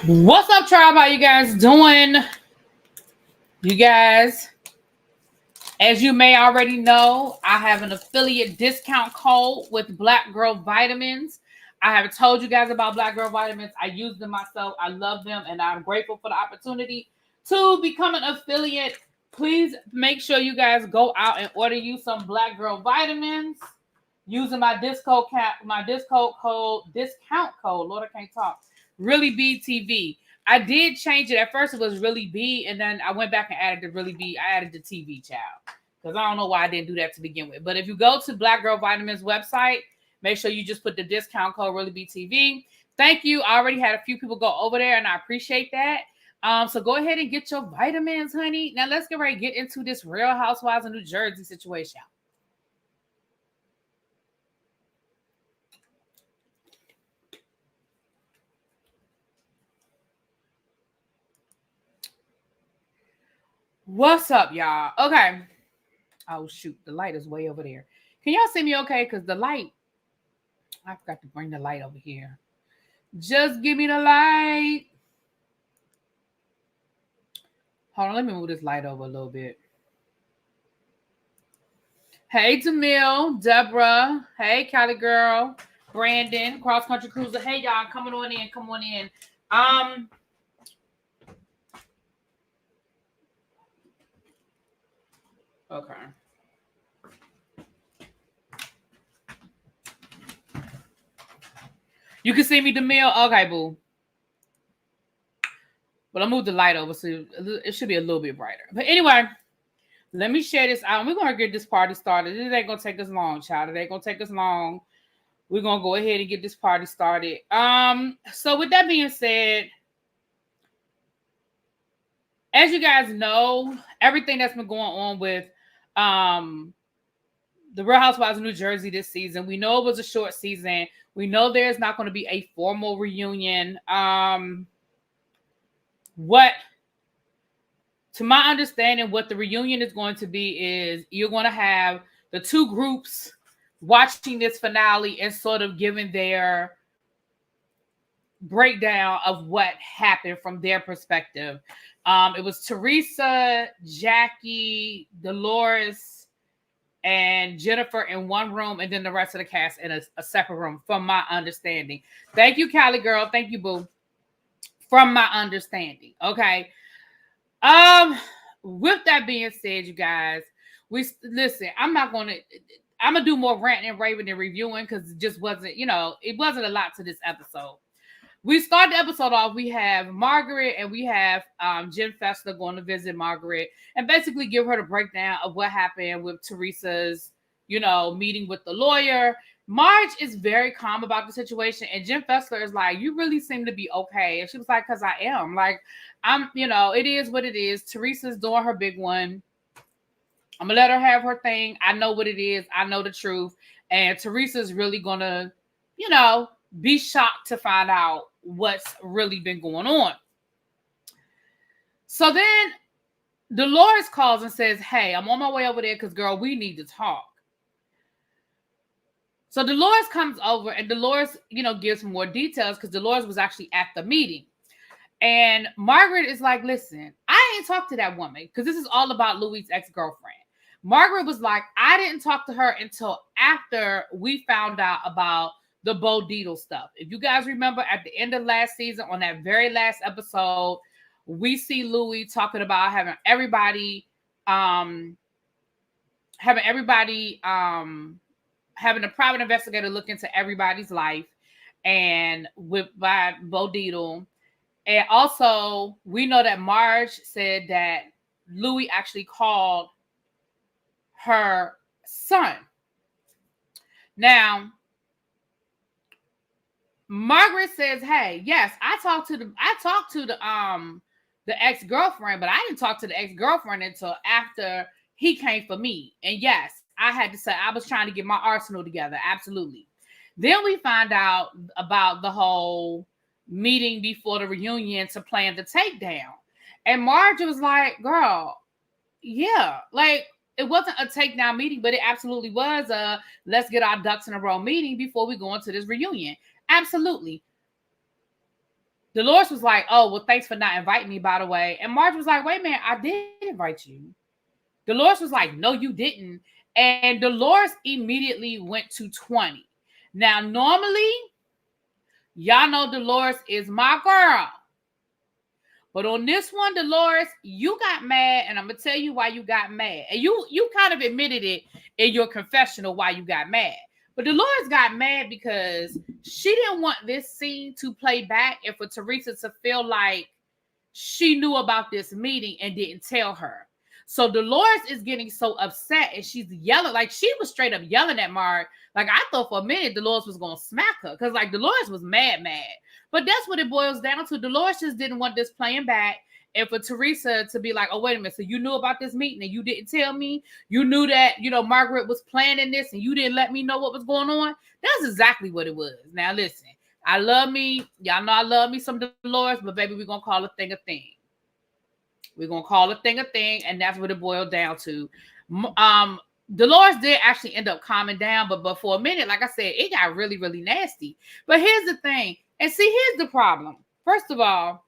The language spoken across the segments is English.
What's up, tribe? How you guys doing? You guys, as you may already know, I have an affiliate discount code with Black Girl Vitamins. I have told you guys about Black Girl Vitamins. I use them myself. I love them, and I'm grateful for the opportunity to become an affiliate. Please make sure you guys go out and order you some Black Girl Vitamins using my discount code. Lord, I can't talk. ReallyBTV. I did change it. At first, it was Really B, and then I went back and added the Really B. I added the TV child because I don't know why I didn't do that to begin with. But if you go to Black Girl Vitamins website, make sure you just put the discount code ReallyBTV. Thank you. I already had a few people go over there, and I appreciate that. So go ahead and get your vitamins, honey. Now let's get into this Real Housewives of New Jersey situation. What's up, y'all? Okay. Oh, shoot. The light is way over there. Can y'all see me okay? Because the light, I forgot to bring the light over here. Just give me the light. Hold on. Let me move this light over a little bit. Hey, Danielle, Deborah. Hey, Cali Girl. Brandon, Cross Country Cruiser. Hey, y'all. Coming on in. Come on in. Okay. You can see me, Danielle? Okay, boo. But I'll move the light over so it should be a little bit brighter. But anyway, let me share this out. We're going to get this party started. It ain't going to take us long, child. It ain't going to take us long. We're going to go ahead and get this party started. So with that being said, as you guys know, everything that's been going on with the Real Housewives of New Jersey this season, we know it was a short season. We know there's not going to be a formal reunion. To my understanding, what the reunion is going to be is you're going to have the two groups watching this finale and sort of giving their breakdown of what happened from their perspective. It was Teresa, Jackie, Dolores, and Jennifer in one room, and then the rest of the cast in a separate room, from my understanding. Thank you, Cali Girl. Thank you, boo. From my understanding. Okay. With that being said, you guys, listen, I'm gonna do more ranting and raving and reviewing because it just wasn't, it wasn't a lot to this episode. We start the episode off. We have Margaret and we have Jen Fessler going to visit Margaret and basically give her the breakdown of what happened with Teresa's, meeting with the lawyer. Marge is very calm about the situation, and Jen Fessler is like, "You really seem to be okay." And she was like, "Cause I am. Like, it is what it is. Teresa's doing her big one. I'm gonna let her have her thing. I know what it is. I know the truth. And Teresa's really gonna, be shocked to find out what's really been going on." So then Dolores calls and says, "Hey, I'm on my way over there because, girl, we need to talk." So Dolores comes over and Dolores, gives more details because Dolores was actually at the meeting. And Margaret is like, "Listen, I ain't talked to that woman because this is all about Louis' ex-girlfriend." Margaret was like, "I didn't talk to her until after we found out about the Bo Dietl stuff." If you guys remember, at the end of last season, on that very last episode, we see Louis talking about having everybody having a private investigator look into everybody's life, and by Bo Dietl. And also, we know that Marge said that Louis actually called her son. Now, Margaret says, "Hey, yes, I talked to the ex-girlfriend, but I didn't talk to the ex-girlfriend until after he came for me. And yes, I had to say I was trying to get my arsenal together. Absolutely." Then we find out about the whole meeting before the reunion to plan the takedown. And Marge was like, "Girl, yeah, like it wasn't a takedown meeting, but it absolutely was a let's get our ducks in a row meeting before we go into this reunion." Absolutely. Dolores was like, oh, well, thanks for not inviting me, by the way. And Marge was like, wait a minute, I did invite you. Dolores was like, no, you didn't. And Dolores immediately went to 20. Now, normally, y'all know Dolores is my girl. But on this one, Dolores, you got mad, and I'm gonna tell you why you got mad. And you kind of admitted it in your confessional why you got mad. But Dolores got mad because she didn't want this scene to play back and for Teresa to feel like she knew about this meeting and didn't tell her. So Dolores is getting so upset and she's yelling, like she was straight up yelling at Mark. Like I thought for a minute Dolores was gonna smack her because like Dolores was mad. But that's what it boils down to. Dolores just didn't want this playing back. And for Teresa to be like, oh, wait a minute. So you knew about this meeting and you didn't tell me? You knew that, Margaret was planning this and you didn't let me know what was going on? That's exactly what it was. Now, listen, I love me. Y'all know I love me some Dolores, but baby, we're going to call a thing a thing. We're going to call a thing a thing, and that's what it boiled down to. Dolores did actually end up calming down, but for a minute, like I said, it got really, really nasty. But here's the thing. And see, here's the problem. First of all,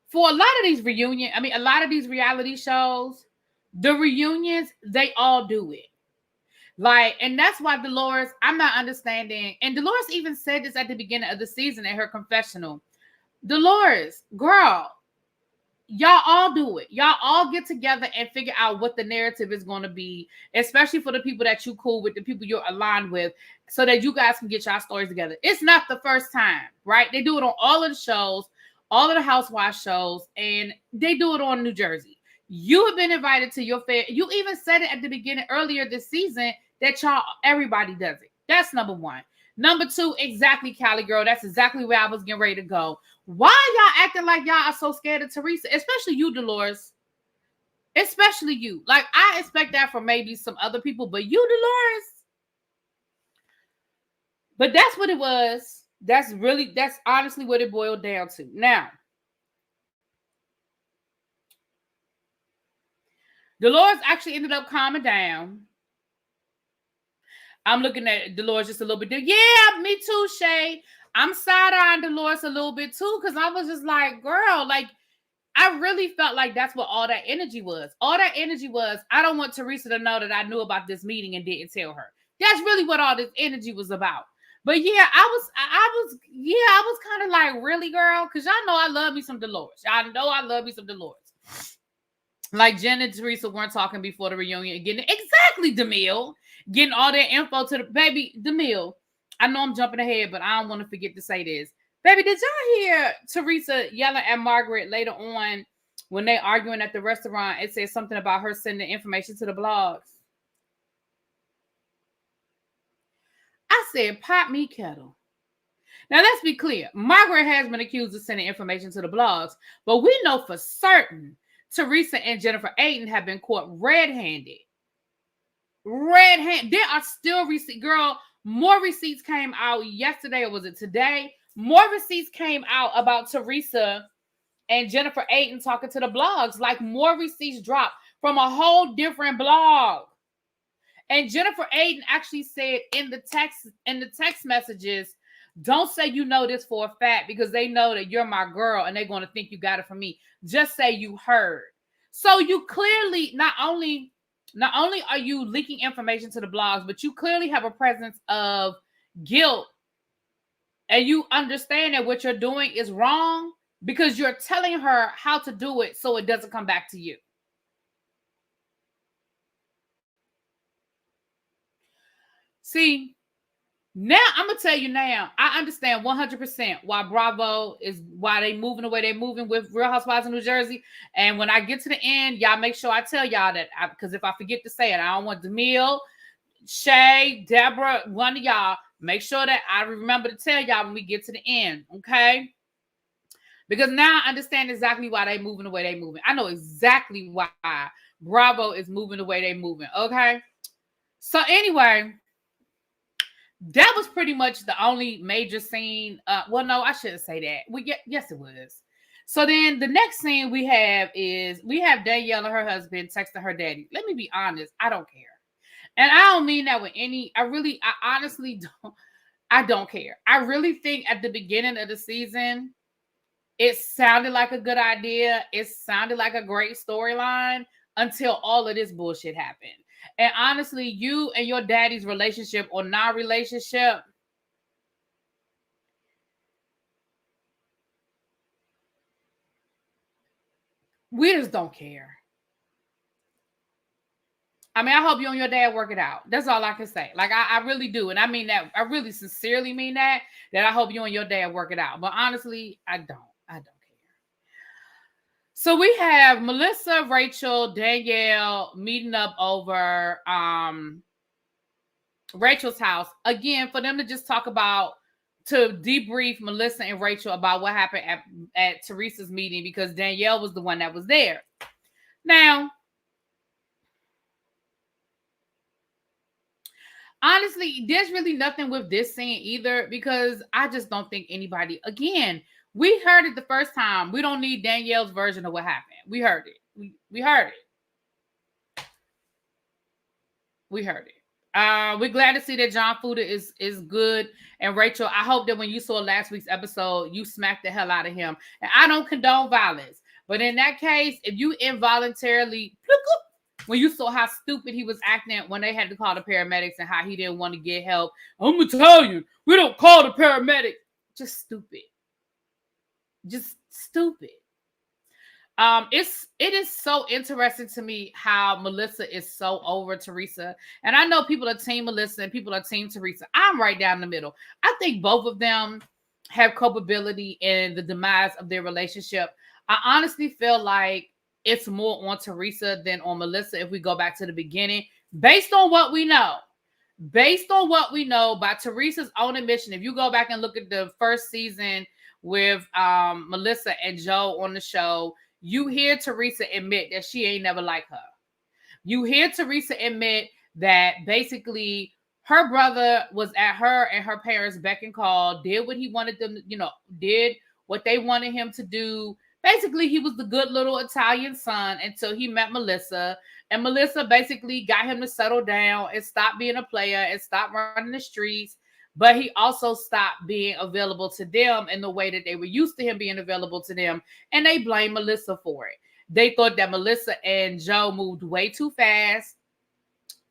for a lot of these a lot of these reality shows, the reunions, they all do it. Like, and that's why Dolores, I'm not understanding. And Dolores even said this at the beginning of the season in her confessional. Dolores, girl, y'all all do it. Y'all all get together and figure out what the narrative is going to be, especially for the people that you cool with, the people you're aligned with, so that you guys can get y'all stories together. It's not the first time, right? They do it on all of the shows, all of the Housewives shows, and they do it on New Jersey. You have been invited to your fair. You even said it at the beginning earlier this season that everybody does it. That's number one. Number two, exactly, Callie girl. That's exactly where I was getting ready to go. Why y'all acting like y'all are so scared of Teresa? Especially you, Dolores. Especially you. Like, I expect that from maybe some other people, but you, Dolores. But that's what it was. That's honestly what it boiled down to. Now, Dolores actually ended up calming down. I'm looking at Dolores just a little bit. Yeah, me too, Shay. I'm side-eyeing Dolores a little bit too, because I was just like, girl, like, I really felt like that's what all that energy was. All that energy was, I don't want Teresa to know that I knew about this meeting and didn't tell her. That's really what all this energy was about. But yeah, I was kind of like, really, girl? Because y'all know I love me some Dolores. Y'all know I love me some Dolores. Like Jen and Teresa weren't talking before the reunion. Getting exactly, DeMille. Getting all that info to the baby, DeMille. I know I'm jumping ahead, but I don't want to forget to say this. Baby, did y'all hear Teresa yelling at Margaret later on when they arguing at the restaurant? It said something about her sending information to the blogs. I said, pop me kettle. Now, let's be clear. Margaret has been accused of sending information to the blogs, but we know for certain Teresa and Jennifer Aiden have been caught red-handed. There are still receipts. Girl, more receipts came out yesterday, or was it today? More receipts came out about Teresa and Jennifer Aiden talking to the blogs. Like, more receipts dropped from a whole different blog. And Jennifer Aiden actually said in the text messages, don't say you know this for a fact because they know that you're my girl and they're going to think you got it from me. Just say you heard. So you clearly not only are you leaking information to the blogs, but you clearly have a presence of guilt and you understand that what you're doing is wrong because you're telling her how to do it so it doesn't come back to you. See, now I'm gonna tell you now, I understand 100% why they moving the way they're moving with Real Housewives of New Jersey. And when I get to the end, y'all make sure I tell y'all that, because if I forget to say it, I don't want DeMille, Shay, Deborah, one of y'all, make sure that I remember to tell y'all when we get to the end, okay? Because now I understand exactly why they moving the way they moving. I know exactly why Bravo is moving the way they moving, okay? So anyway, that was pretty much the only major scene. Well, no, I shouldn't say that. Yes, it was. So then the next scene we have Danielle and her husband texting her daddy. Let me be honest, I don't care. And I don't mean that with any, I honestly don't. I don't care. I really think at the beginning of the season, it sounded like a good idea. It sounded like a great storyline until all of this bullshit happened. And honestly, you and your daddy's relationship or non-relationship, we just don't care. I mean, I hope you and your dad work it out. That's all I can say. Like, I really do. And I mean that. I really sincerely mean that I hope you and your dad work it out. But honestly, I don't. I don't care. So we have Melissa, Rachel, Danielle meeting up over Rachel's house again for them to just talk about, to debrief Melissa and Rachel about what happened at Teresa's meeting, because Danielle was the one that was there. Now, honestly, there's really nothing with this scene either, because I just don't think anybody, again, we heard it the first time. We don't need Danielle's version of what happened. We heard it. We heard it. We heard it. We're glad to see that John Fuda is good. And Rachel, I hope that when you saw last week's episode, you smacked the hell out of him. And I don't condone violence, but in that case, if you involuntarily, when you saw how stupid he was acting when they had to call the paramedics and how he didn't want to get help, I'm Italian, we don't call the paramedic. Just stupid. Just stupid. It is so interesting to me how Melissa is so over Teresa. And I know people are team Melissa and people are team Teresa. I'm right down the middle. I think both of them have culpability in the demise of their relationship. I honestly feel like it's more on Teresa than on Melissa if we go back to the beginning, based on what we know. Based on what we know by Teresa's own admission, if you go back and look at the first season with Melissa and Joe on the show, you hear Teresa admit that she ain't never liked her. You hear Teresa admit that basically her brother was at her and her parents' beck and call, did what he wanted them to, did what they wanted him to do. Basically, he was the good little Italian son until he met Melissa. And Melissa basically got him to settle down and stop being a player and stop running the streets. But he also stopped being available to them in the way that they were used to him being available to them. And they blame Melissa for it. They thought that Melissa and Joe moved way too fast.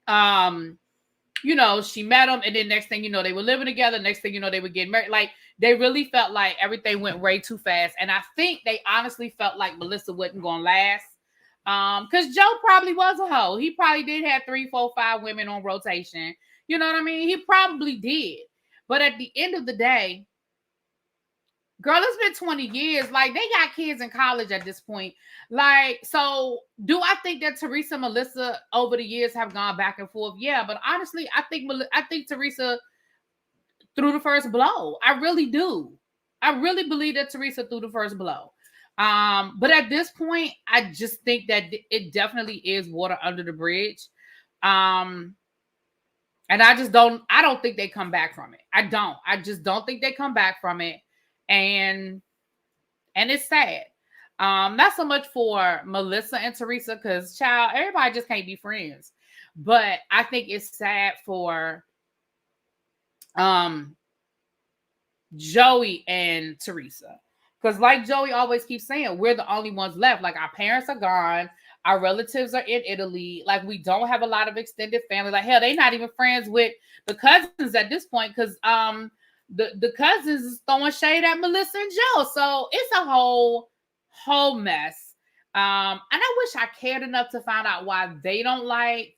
She met him, and then next thing you know, they were living together. Next thing you know, they were getting married. Like, they really felt like everything went way too fast. And I think they honestly felt like Melissa wasn't going to last. Because Joe probably was a hoe. He probably did have 3, 4, 5 women on rotation. You know what I mean? He probably did. But at the end of the day, girl, it's been 20 years. Like, they got kids in college at this point. Like, so do I think that Teresa and Melissa over the years have gone back and forth? Yeah, but honestly, I think Teresa threw the first blow. I really do. I really believe that Teresa threw the first blow. But at this point, I just think that it definitely is water under the bridge. And I don't think they come back from it. I just don't think they come back from it. And it's sad. Not so much for Melissa and Teresa, because child, everybody just can't be friends. But I think it's sad for Joey and Teresa. Because like Joey always keeps saying, we're the only ones left. Like, our parents are gone. Our relatives are in Italy. Like, we don't have a lot of extended family. Like, hell, they're not even friends with the cousins at this point, because the cousins is throwing shade at Melissa and Joe. So it's a whole mess. And I wish I cared enough to find out why they don't like,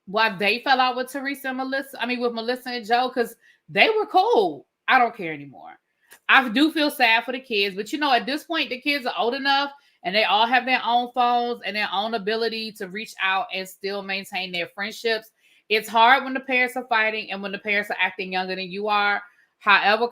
why they fell out with Teresa and Melissa. I mean, with Melissa and Joe, because they were cool. I don't care anymore. I do feel sad for the kids, but at this point, the kids are old enough and they all have their own phones and their own ability to reach out and still maintain their friendships. It's hard when the parents are fighting and when the parents are acting younger than you are. However,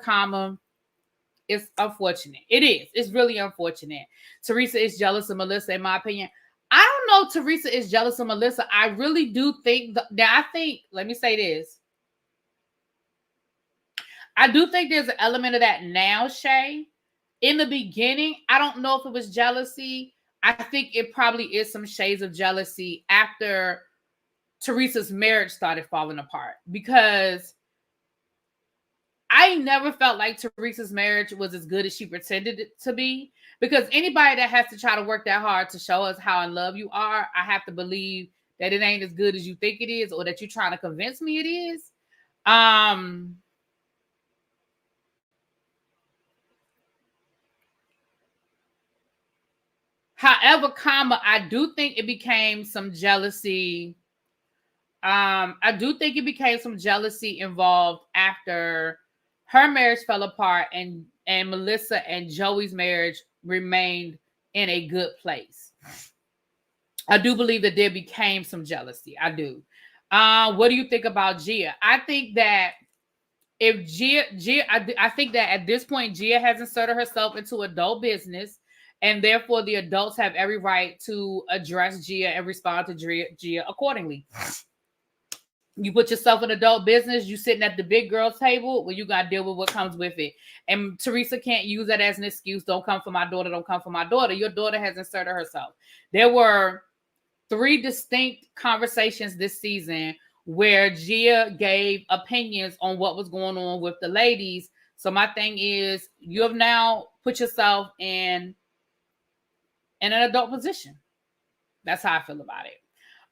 it's unfortunate. It is. It's really unfortunate. Teresa is jealous of Melissa, in my opinion. I don't know if Teresa is jealous of Melissa. I really do think let me say this. I do think there's an element of that now, Shay. In the beginning, I don't know if it was jealousy. I think it probably is some shades of jealousy after Teresa's marriage started falling apart, because I never felt like Teresa's marriage was as good as she pretended it to be. Because anybody that has to try to work that hard to show us how in love you are, I have to believe that it ain't as good as you think it is, or that you're trying to convince me it is. However, I do think it became some jealousy. I do think it became some jealousy involved after her marriage fell apart, and Melissa and Joey's marriage remained in a good place. I do believe that there became some jealousy. I do. What do you think about Gia? I think that if I think that at this point, Gia has inserted herself into adult business, and therefore the adults have every right to address Gia and respond to Gia accordingly. You put yourself in adult business, you sitting at the big girl table, well, you got to deal with what comes with it. And Teresa can't use that as an excuse. Don't come for my daughter. Don't come for my daughter. Your daughter has inserted herself. There were 3 distinct conversations this season where Gia gave opinions on what was going on with the ladies. So my thing is, you have now put yourself in an adult position. That's how I feel about it.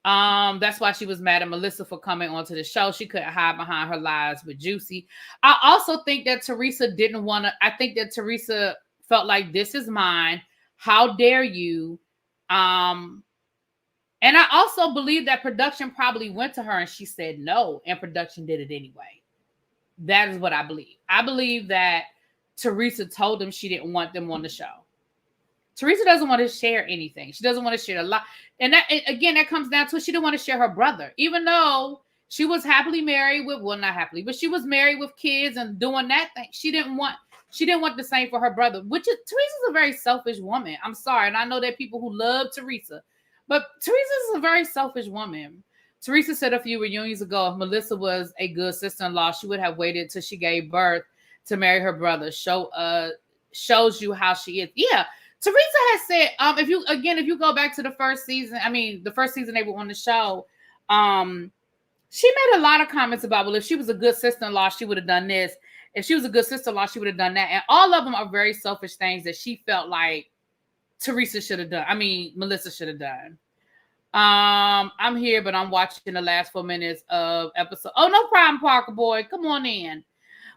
That's why she was mad at Melissa for coming onto the show. She couldn't hide behind her lies with Juicy. I also think that Teresa didn't want to. I think that Teresa felt like, this is mine. How dare you? And I also believe that production probably went to her and she said no, and production did it anyway. That is what I believe. I believe that Teresa told them she didn't want them on the show. Teresa doesn't want to share anything. She doesn't want to share a lot. And that, again, that comes down to it. She didn't want to share her brother, even though she was happily married with, well, not happily, but she was married with kids and doing that thing. She didn't want the same for her brother, which is, Teresa's a very selfish woman. I'm sorry. And I know there are people who love Teresa, but Teresa's a very selfish woman. Teresa said a few reunions ago, if Melissa was a good sister-in-law, she would have waited till she gave birth to marry her brother. Shows you how she is. Yeah. Teresa has said, if you go back to the first season, the first season they were on the show, she made a lot of comments about, well, if she was a good sister-in-law, she would have done this. If she was a good sister-in-law, she would have done that. And all of them are very selfish things that she felt like Teresa should have done. Melissa should have done. I'm here, but I'm watching the last 4 minutes of episode. Oh, no problem, Parker boy. Come on in.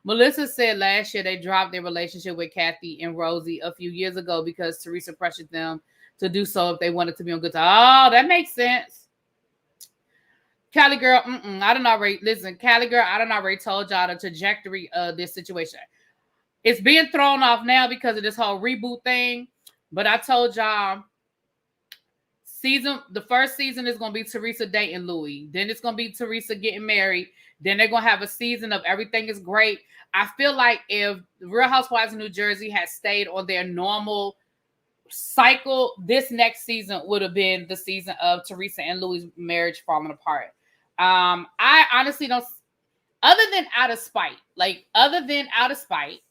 Melissa said last year they dropped their relationship with Kathy and Rosie a few years ago because Teresa pressured them to do so if they wanted to be on good time. Oh, that makes sense. Cali girl, I don't already listen. Cali girl, I don't already told y'all the trajectory of this situation. It's being thrown off now because of this whole reboot thing. But I told y'all, the first season is gonna be Teresa dating Louis. Then it's gonna be Teresa getting married. Then they're gonna have a season of everything is great. I feel like if Real Housewives of New Jersey had stayed on their normal cycle, this next season would have been the season of Teresa and Louis' marriage falling apart. I honestly don't, other than out of spite,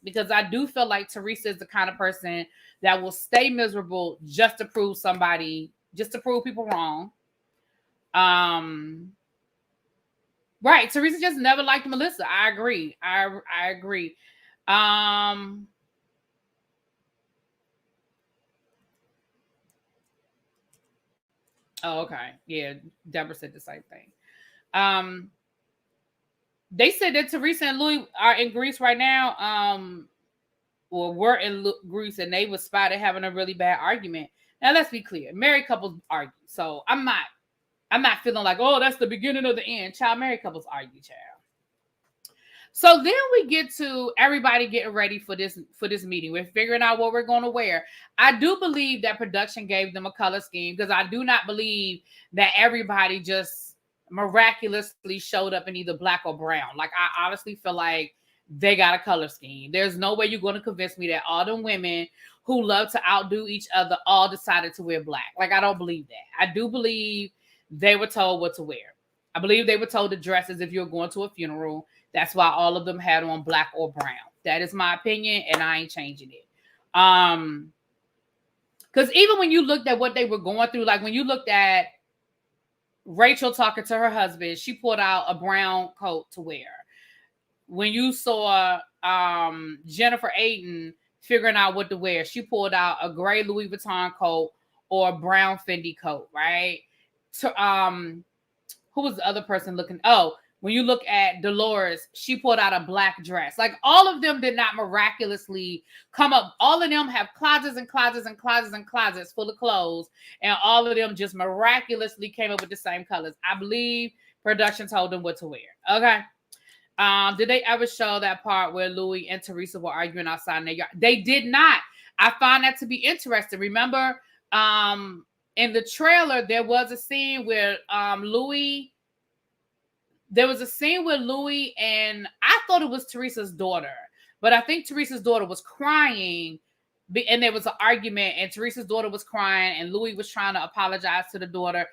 because I do feel like Teresa is the kind of person that will stay miserable just to prove people wrong. Right. Teresa just never liked Melissa. I agree. I agree. Oh, okay. Yeah. Deborah said the same thing. They said that Teresa and Louis are in Greece right now. Or were in Greece, and they were spotted having a really bad argument. Now, let's be clear. Married couples argue. So I'm not feeling like, oh, that's the beginning of the end. Child, married couples argue, child. So then we get to everybody getting ready for this meeting. We're figuring out what we're going to wear. I do believe that production gave them a color scheme, because I do not believe that everybody just miraculously showed up in either black or brown. Like, I honestly feel like they got a color scheme. There's no way you're going to convince me that all them women who love to outdo each other all decided to wear black. Like, I don't believe that. I do believe they were told what to wear. I believe they were told to dress as if you're going to a funeral. That's why all of them had on black or brown. That is my opinion, and I ain't changing it. Because even when you looked at what they were going through, like when you looked at Rachel talking to her husband, she pulled out a brown coat to wear. When you saw Jennifer Aiden figuring out what to wear, she pulled out a gray Louis Vuitton coat or a brown Fendi coat, right? Who was the other person looking? Oh, when you look at Dolores, she pulled out a black dress. Like, all of them did not miraculously come up. All of them have closets and closets and closets and closets full of clothes, and all of them just miraculously came up with the same colors. I believe production told them what to wear. Okay. Did they ever show that part where Louis and Teresa were arguing outside in their yard? They did not. I found that to be interesting. Remember, in the trailer, there was a scene where Louis and I thought it was Teresa's daughter, but I think Teresa's daughter was crying, and there was an argument, and Teresa's daughter was crying, and Louis was trying to apologize to the daughter.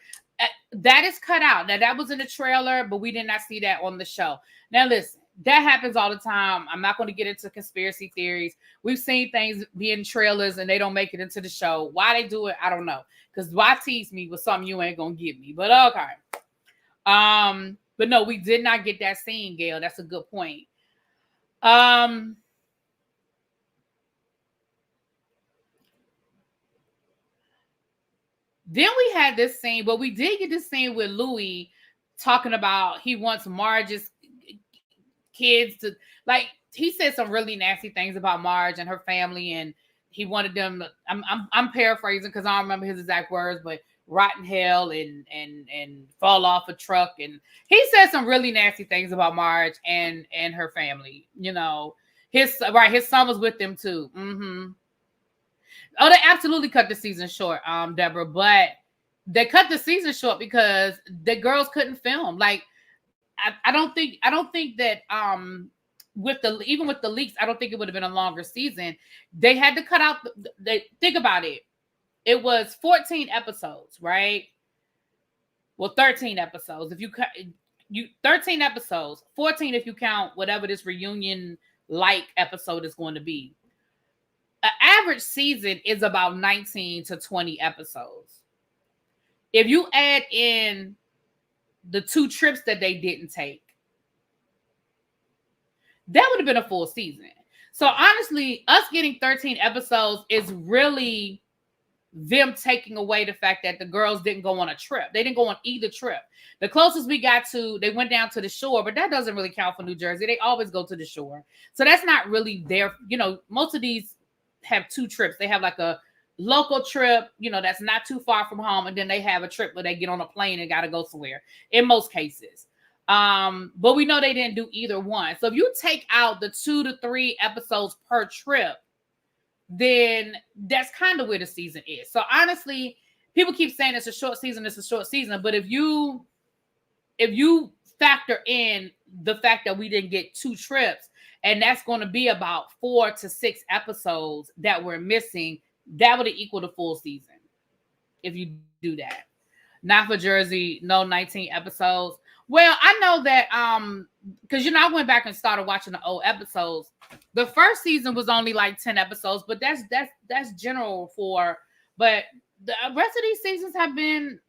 That is cut out. Now, that was in the trailer, but we did not see that on the show. Now, listen, that happens all the time. I'm not going to get into conspiracy theories. We've seen things be in trailers and they don't make it into the show. Why they do it, I don't know. Because why tease me with something you ain't going to give me? But okay. But no, we did not get that scene, Gail. That's a good point. Then we had this scene, but we did get this scene with Louis talking about he wants Marge's kids to, like, he said some really nasty things about Marge and her family, and he wanted them to, I'm paraphrasing because I don't remember his exact words, but rot in hell and fall off a truck. And he said some really nasty things about Marge and her family. You know, his son was with them too. Mm-hmm. Oh, they absolutely cut the season short, Deborah, but they cut the season short because the girls couldn't film. Like, I don't think that with the leaks, I don't think it would have been a longer season. They had to cut out think about it. It was 14 episodes, right? Well, 13 episodes. If you 13 episodes, 14 if you count whatever this reunion like episode is going to be. An average season is about 19 to 20 episodes. If you add in the 2 trips that they didn't take, that would have been a full season. So honestly, us getting 13 episodes is really them taking away the fact that the girls didn't go on a trip. They didn't go on either trip. The closest we got to, they went down to the shore, but that doesn't really count for New Jersey. They always go to the shore. So that's not really their, most of these have 2 trips. They have like a local trip, that's not too far from home, and then they have a trip where they get on a plane and got to go somewhere in most cases. But we know they didn't do either one. So if you take out the 2 to 3 episodes per trip, then that's kind of where the season is. So honestly, people keep saying it's a short season, but if you factor in the fact that we didn't get 2 trips, and that's going to be about 4 to 6 episodes that we're missing, that would equal the full season if you do that. Not for Jersey, no 19 episodes. Well, I know that because I went back and started watching the old episodes. The first season was only like 10 episodes, but that's general for. But the rest of these seasons have been,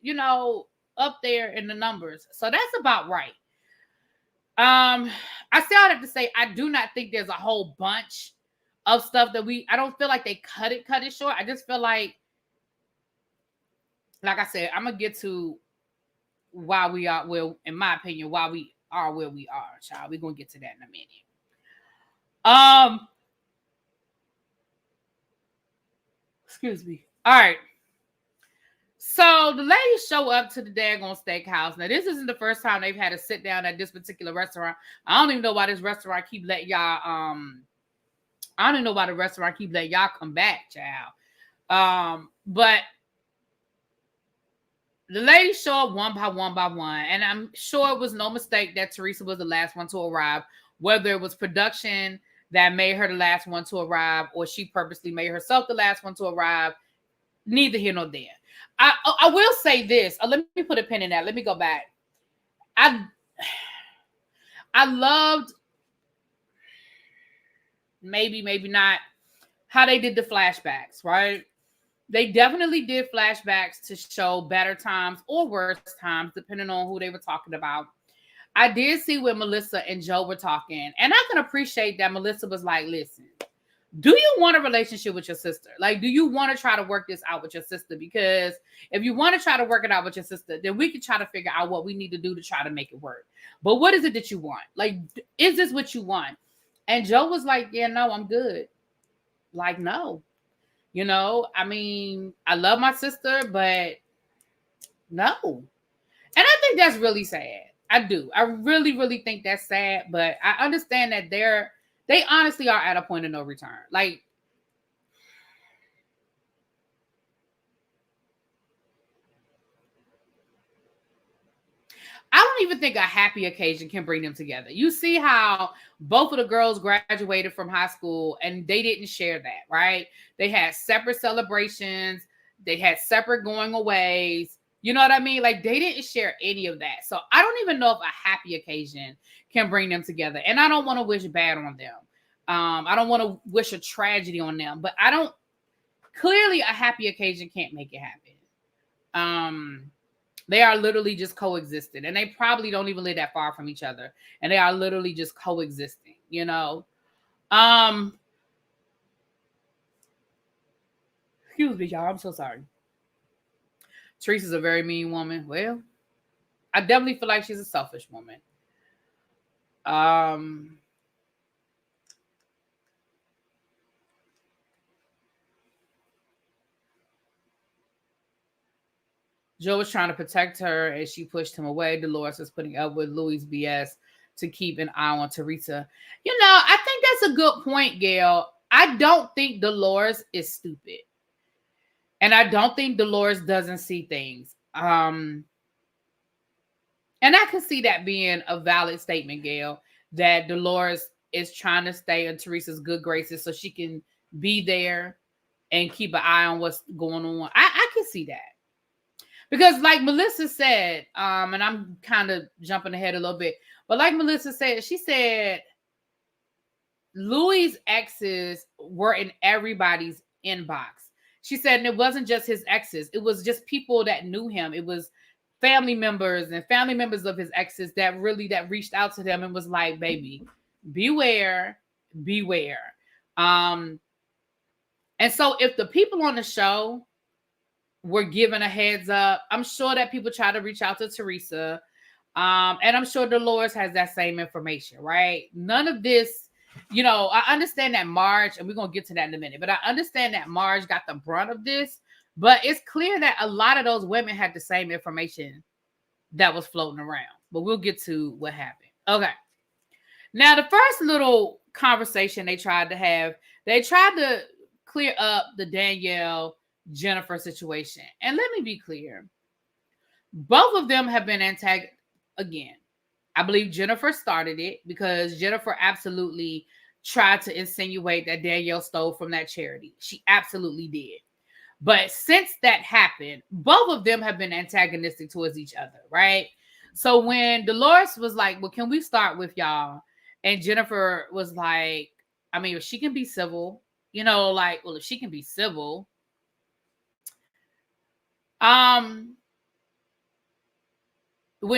up there in the numbers, so that's about right. I still have to say I do not think there's a whole bunch of stuff that I don't feel like they cut it short. I just feel like I said, I'm gonna get to why we are, well, in my opinion, why we are where we are, child. We're gonna get to that in a minute. Excuse me. All right. So the ladies show up to the daggone steakhouse. Now, this isn't the first time they've had to sit down at this particular restaurant. I don't even know why this restaurant keep letting y'all I don't even know why the restaurant keep letting y'all come back, child. But the ladies show up one by one, and I'm sure it was no mistake that Teresa was the last one to arrive, whether it was production that made her the last one to arrive or she purposely made herself the last one to arrive. Neither here nor there. I will say this. Let me put a pin in that. Let me go back. I loved, maybe not, how they did the flashbacks, right? They definitely did flashbacks to show better times or worse times, depending on who they were talking about. I did see when Melissa and Joe were talking, and I can appreciate that Melissa was like, listen, do you want a relationship with your sister? Like, do you want to try to work this out with your sister? Because if you want to try to work it out with your sister, then we can try to figure out what we need to do to try to make it work. But what is it that you want? Like, is this what you want? And Joe was like, yeah, no, I'm good. Like, no. You know, I mean, I love my sister, but no. And I think that's really sad. I do. I really, really think that's sad. But I understand that they honestly are at a point of no return. Like, I don't even think a happy occasion can bring them together. You see how both of the girls graduated from high school and they didn't share that, right? They had separate celebrations, they had separate going aways. You know what I mean? Like, they didn't share any of that. So I don't even know if a happy occasion can bring them together. And I don't want to wish bad on them. I don't want to wish a tragedy on them, but clearly a happy occasion can't make it happen. They are literally just coexisting, and they probably don't even live that far from each other, and they are literally just coexisting, you know. Excuse me, y'all. I'm so sorry. Teresa's a very mean woman. Well, I definitely feel like she's a selfish woman. Joe was trying to protect her and she pushed him away. Dolores was putting up with Louis' BS to keep an eye on Teresa. You know, I think that's a good point, Gail. I don't think Dolores is stupid. And I don't think Dolores doesn't see things. And I can see that being a valid statement, Gail, that Dolores is trying to stay in Teresa's good graces so she can be there and keep an eye on what's going on. I can see that. Because like Melissa said, and I'm kind of jumping ahead a little bit, but like Melissa said, she said Louis' exes were in everybody's inbox. She said, and it wasn't just his exes. It was just people that knew him. It was family members and family members of his exes that reached out to them and was like, baby, beware, beware. And so if the people on the show were given a heads up, I'm sure that people try to reach out to Teresa. And I'm sure Dolores has that same information, right? None of this, you know, I understand that Marge, and we're going to get to that in a minute, but I understand that Marge got the brunt of this, but it's clear that a lot of those women had the same information that was floating around, but we'll get to what happened. Okay. Now, the first little conversation they tried to clear up the Danielle Jennifer situation. And let me be clear. Both of them have been antagonized again. I believe Jennifer started it because Jennifer absolutely tried to insinuate that Danielle stole from that charity. She absolutely did. But since that happened, both of them have been antagonistic towards each other, right? So when Dolores was like, well, can we start with y'all? And Jennifer was like, I mean, if she can be civil, you know, like, well, if she can be civil, when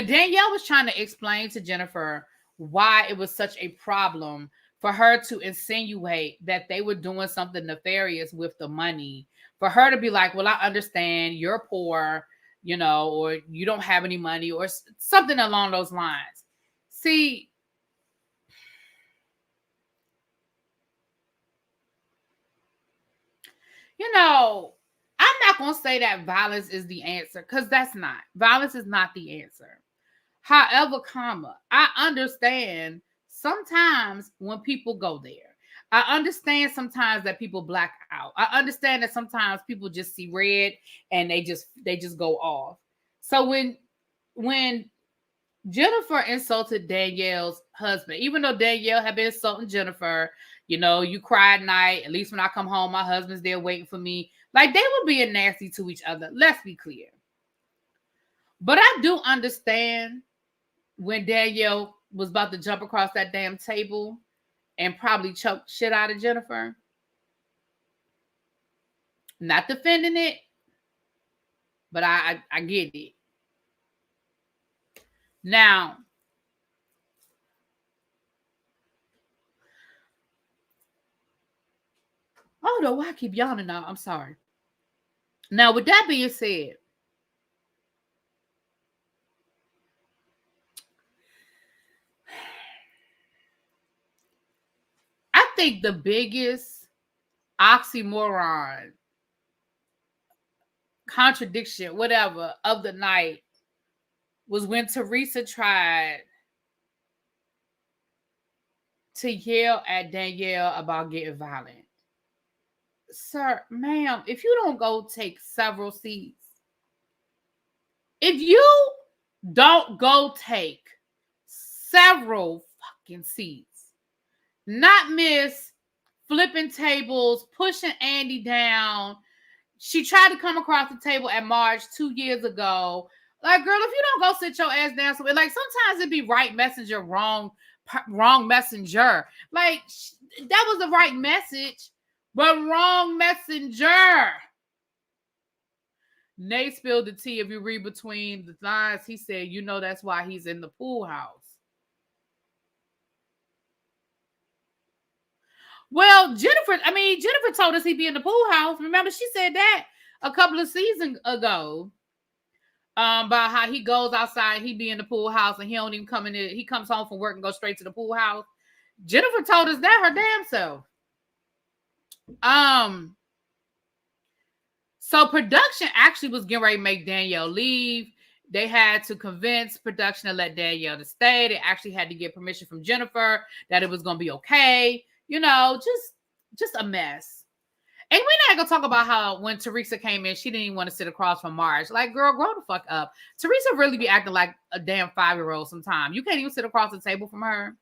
Danielle was trying to explain to Jennifer why it was such a problem for her to insinuate that they were doing something nefarious with the money, for her to be like, well, I understand you're poor, you know, or you don't have any money or something along those lines. See, you know, I'm not going to say that violence is the answer because that's not. Violence is not the answer. However, I understand sometimes when people go there. I understand sometimes that people black out. I understand that sometimes people just see red and they just go off. So when Jennifer insulted Danielle's husband, even though Danielle had been insulting Jennifer, you know, you cry at night. At least when I come home, my husband's there waiting for me. Like, they were being nasty to each other. Let's be clear. But I do understand when Danielle was about to jump across that damn table and probably choke shit out of Jennifer. Not defending it, but I get it. Now, I don't know why I keep yawning now. I'm sorry. Now, with that being said, I think the biggest oxymoron, contradiction, whatever, of the night was when Teresa tried to yell at Danielle about getting violent. Sir, ma'am, if you don't go take several seats, if you don't go take several fucking seats, not miss flipping tables, pushing Andy down. She tried to come across the table at March 2 years ago. Like, girl, if you don't go sit your ass down somewhere, like sometimes it'd be right messenger, wrong messenger. Like that was the right message, but wrong messenger. Nate spilled the tea. If you read between the lines, he said, you know, that's why he's in the pool house. Well, Jennifer told us he'd be in the pool house. Remember, she said that a couple of seasons ago. About how he goes outside, he be in the pool house, and he don't even come in there. He comes home from work and goes straight to the pool house. Jennifer told us that her damn self. So production actually was getting ready to make Danielle leave. They had to convince production to let Danielle to stay. They actually had to get permission from Jennifer that it was going to be okay. You know, just a mess. And we're not going to talk about how when Teresa came in, she didn't even want to sit across from Marge. Like, girl, grow the fuck up. Teresa really be acting like a damn 5-year-old sometimes. You can't even sit across the table from her.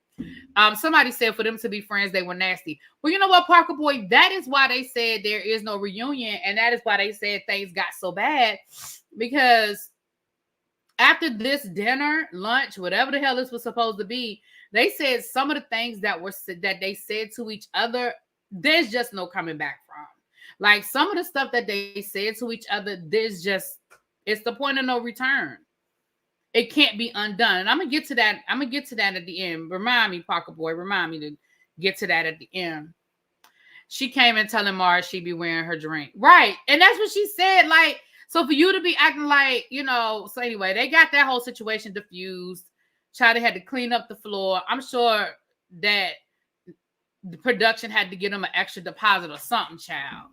Somebody said for them to be friends, they were nasty. Well, you know what, Parker Boy? That is why they said there is no reunion. And that is why they said things got so bad. Because after this dinner, lunch, whatever the hell this was supposed to be, they said some of the things that they said to each other, there's just no coming back from. Like some of the stuff that they said to each other, it's the point of no return. It can't be undone. And I'm gonna get to that. I'm gonna get to that at the end. Remind me, Parker Boy, remind me to get to that at the end. She came in telling Mars she'd be wearing her drink. Right. And that's what she said. Like, so for you to be acting like, you know, so anyway, they got that whole situation diffused. Charlie had to clean up the floor. I'm sure that the production had to give them an extra deposit or something, child.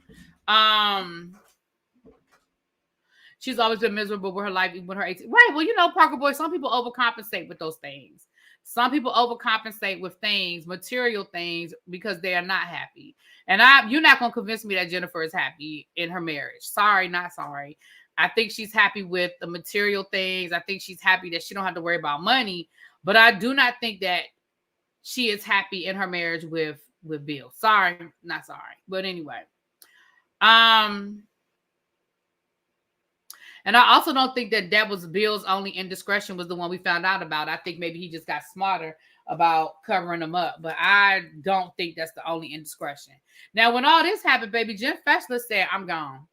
She's always been miserable with her life, even with her 18. Right. Well, you know, Parker Boy, some people overcompensate with those things. Some people overcompensate with things, material things, because they are not happy. And you're not going to convince me that Jennifer is happy in her marriage. Sorry, not sorry. I think she's happy with the material things. I think she's happy that she don't have to worry about money. But I do not think that she is happy in her marriage with Bill. Sorry, not sorry. But anyway. And I also don't think that was Bill's only indiscretion was the one we found out about. I think maybe he just got smarter about covering them up. But I don't think that's the only indiscretion. Now, when all this happened, baby, Jen Fessler said, I'm gone.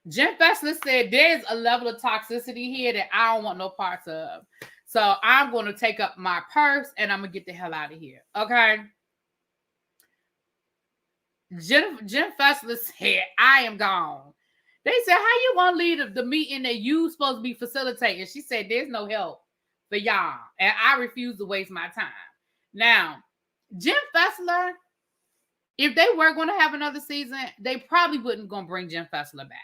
Jen Fessler said, there's a level of toxicity here that I don't want no parts of. So I'm going to take up my purse and I'm going to get the hell out of here. Okay? Jen Fessler said, I am gone. They said, how you want to lead the meeting that you supposed to be facilitating? She said, there's no help for y'all. And I refuse to waste my time. Now, Jen Fessler, if they were going to have another season, they probably wouldn't going to bring Jen Fessler back.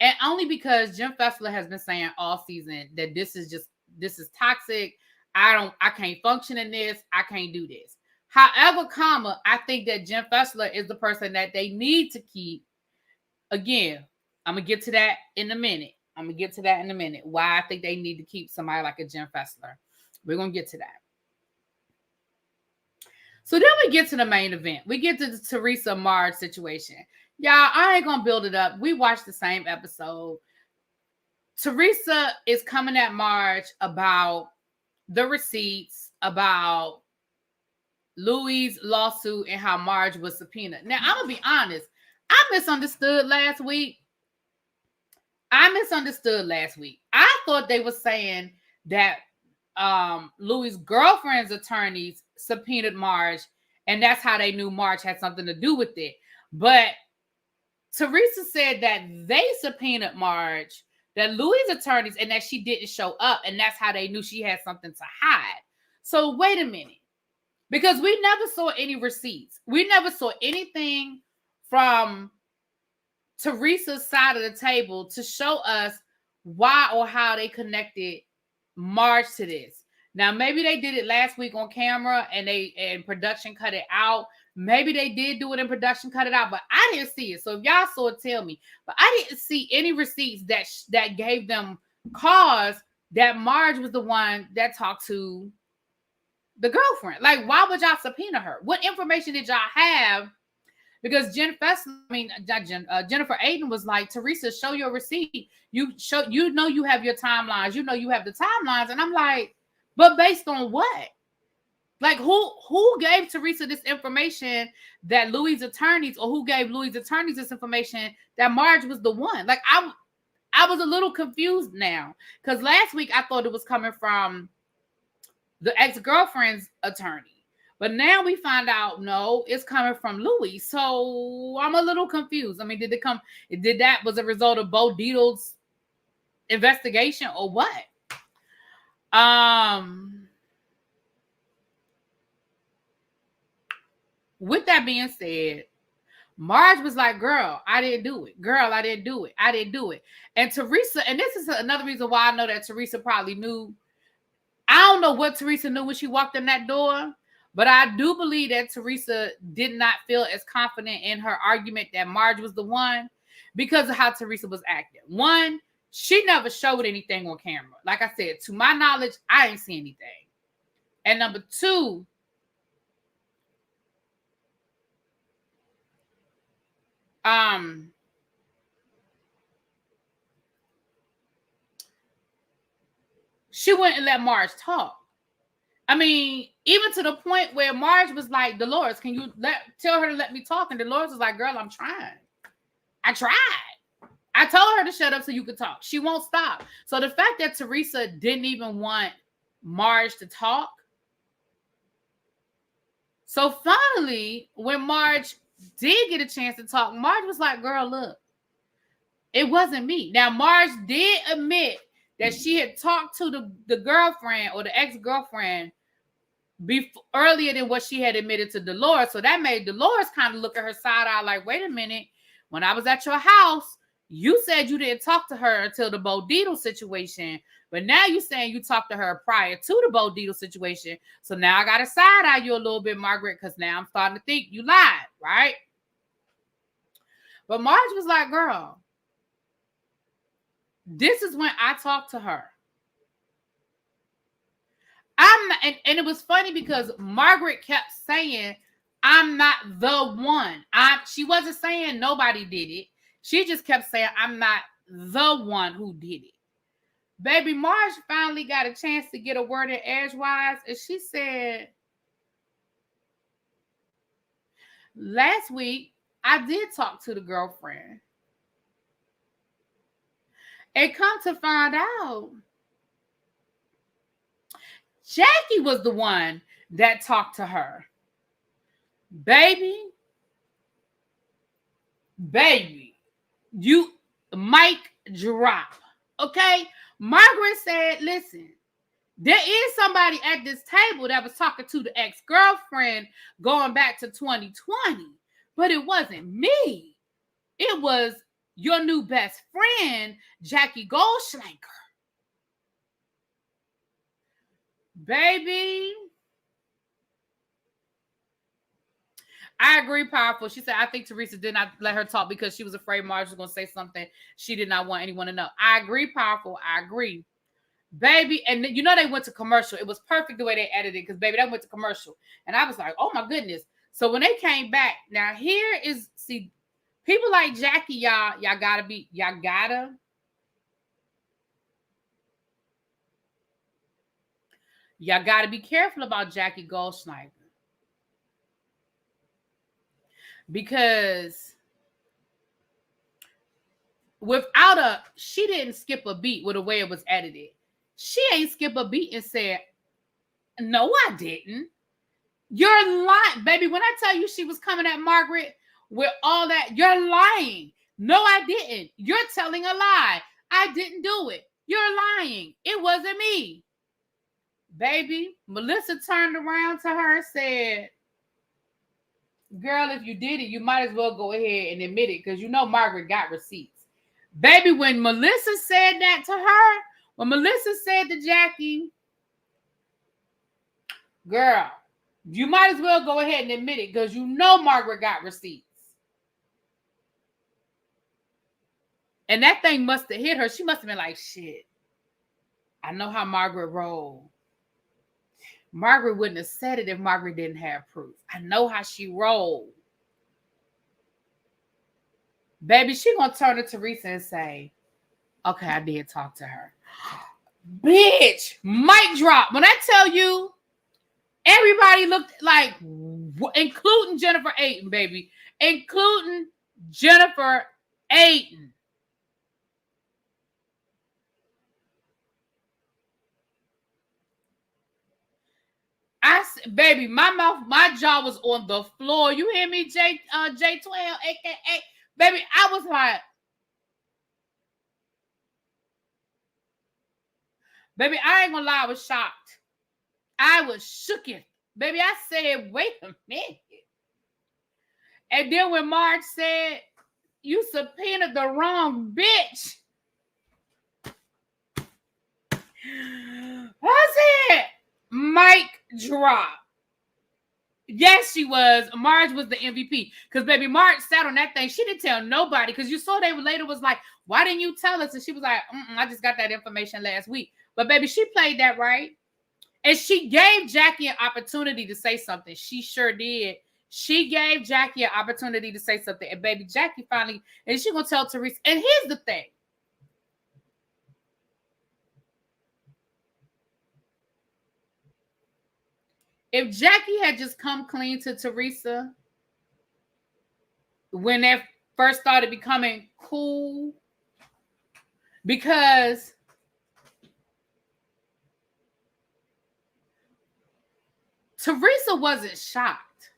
And only because Jen Fessler has been saying all season that this is toxic. I can't function in this. I can't do this. However, I think that Jen Fessler is the person that they need to keep. Again, I'm going to get to that in a minute. Why I think they need to keep somebody like a Jen Fessler. We're going to get to that. So then we get to the main event. We get to the Teresa Marge situation. Y'all, I ain't going to build it up. We watched the same episode. Teresa is coming at Marge about the receipts, about Louis' lawsuit and how Marge was subpoenaed. Now, I'm going to be honest. I misunderstood last week. I thought they were saying that Louis' girlfriend's attorneys subpoenaed Marge, and that's how they knew Marge had something to do with it. But Teresa said that they subpoenaed Marge, that Louis' attorneys, and that she didn't show up, and that's how they knew she had something to hide. So wait a minute. Because we never saw any receipts. We never saw anything from Teresa's side of the table to show us why or how they connected Marge to this. Now, maybe they did it last week on camera and production cut it out. Maybe they did do it in production, cut it out, but I didn't see it. So if y'all saw it, tell me. But I didn't see any receipts that gave them cause that Marge was the one that talked to the girlfriend. Like, why would y'all subpoena her? What information did y'all have? Because Jennifer Aiden was like, Teresa, show your receipt. You know you have your timelines. You know you have the timelines. And I'm like, but based on what? Like, who gave Teresa this information that Louis' attorneys, or who gave Louis' attorneys this information that Marge was the one? Like, I was a little confused now. Because last week I thought it was coming from the ex-girlfriend's attorney. But now we find out, no, it's coming from Louis. So I'm a little confused. I mean, did that was a result of Bo Dietl's investigation or what? With that being said, Marge was like, girl, I didn't do it. Girl, I didn't do it. I didn't do it. And Teresa, and this is another reason why I know that Teresa probably knew. I don't know what Teresa knew when she walked in that door, but I do believe that Teresa did not feel as confident in her argument that Marge was the one because of how Teresa was acting. One, she never showed anything on camera. Like I said, to my knowledge, I ain't seen anything. And number two, she wouldn't let Marge talk. I mean, even to the point where Marge was like, Dolores, can you tell her to let me talk? And Dolores was like, girl, I'm trying. I tried. I told her to shut up so you could talk. She won't stop. So the fact that Teresa didn't even want Marge to talk. So finally, when Marge did get a chance to talk, Marge was like, girl, look, it wasn't me. Now, Marge did admit that she had talked to the girlfriend or the ex-girlfriend earlier than what she had admitted to Dolores. So that made Dolores kind of look at her side eye like, wait a minute. When I was at your house, you said you didn't talk to her until the Bo Dietl situation. But now you're saying you talked to her prior to the Bo Dietl situation. So now I got to side eye you a little bit, Margaret, because now I'm starting to think you lied, right? But Marge was like, girl, this is when I talked to her. I'm not, and it was funny because Margaret kept saying, I'm not the one. She wasn't saying nobody did it. She just kept saying, I'm not the one who did it. Baby, Marge finally got a chance to get a word in edgewise, and she said, last week, I did talk to the girlfriend. And come to find out, Jackie was the one that talked to her. Baby, you mic drop. Okay? Margaret said, listen, there is somebody at this table that was talking to the ex-girlfriend going back to 2020, but it wasn't me. It was your new best friend, Jackie Goldschlanker. Baby, I agree, powerful. She said, I think Teresa did not let her talk because she was afraid Marge was going to say something she did not want anyone to know. I agree, powerful. I agree. Baby, and you know they went to commercial. It was perfect the way they edited because, baby, they went to commercial. And I was like, oh, my goodness. So when they came back, now here is, see, people like Jackie, y'all gotta be careful about Jackie Goldschneider. because she didn't skip a beat with the way it was edited. She ain't skip a beat and said, no, I didn't. You're lying, baby. When I tell you she was coming at Margaret with all that, you're lying. No, I didn't. You're telling a lie. I didn't do it. You're lying. It wasn't me. Baby, Melissa turned around to her and said, girl, if you did it, you might as well go ahead and admit it because you know Margaret got receipts. Baby, when Melissa said that to her, when Melissa said to Jackie, girl, you might as well go ahead and admit it because you know Margaret got receipts. And that thing must have hit her. She must have been like, shit, I know how Margaret rolled. Margaret wouldn't have said it if Margaret didn't have proof. I know how she rolled. Baby, she gonna turn to Teresa and say, okay, I did talk to her. Bitch, mic drop. When I tell you, everybody looked like, including Jennifer Aiden, baby. Including Jennifer Aiden. Baby, my jaw was on the floor. You hear me, J12, aka? Baby, I was like, baby, I ain't gonna lie, I was shocked. I was shooken. Baby, I said, wait a minute. And then when Marge said, you subpoenaed the wrong bitch. What's it? Mic drop. Yes, she was. Marge was the MVP. Because, baby, Marge sat on that thing. She didn't tell nobody. Because you saw they later was like, why didn't you tell us? And she was like, I just got that information last week. But, baby, she played that right. And she gave Jackie an opportunity to say something. She sure did. She gave Jackie an opportunity to say something. And, baby, Jackie finally, and she going to tell Teresa. And here's the thing. If Jackie had just come clean to Teresa when they first started becoming cool, because Teresa wasn't shocked.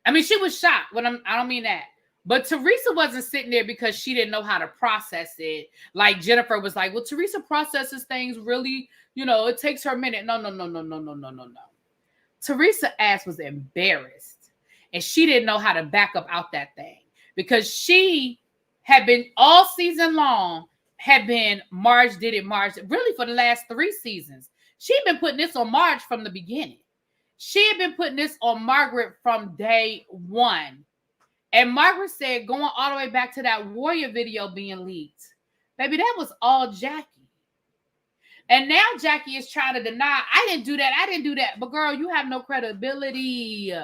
I mean, she was shocked. I don't mean that. But Teresa wasn't sitting there because she didn't know how to process it. Like Jennifer was like, well, Teresa processes things really, it takes her a minute. No. Teresa's ass was embarrassed. And she didn't know how to back up out that thing. Because she had been, all season long, Marge did it, really for the last 3 seasons. She'd been putting this on Marge from the beginning. She had been putting this on Margaret from day one. And Margaret said, going all the way back to that Warrior video being leaked, baby, that was all Jackie. And now Jackie is trying to deny, I didn't do that. But girl, you have no credibility.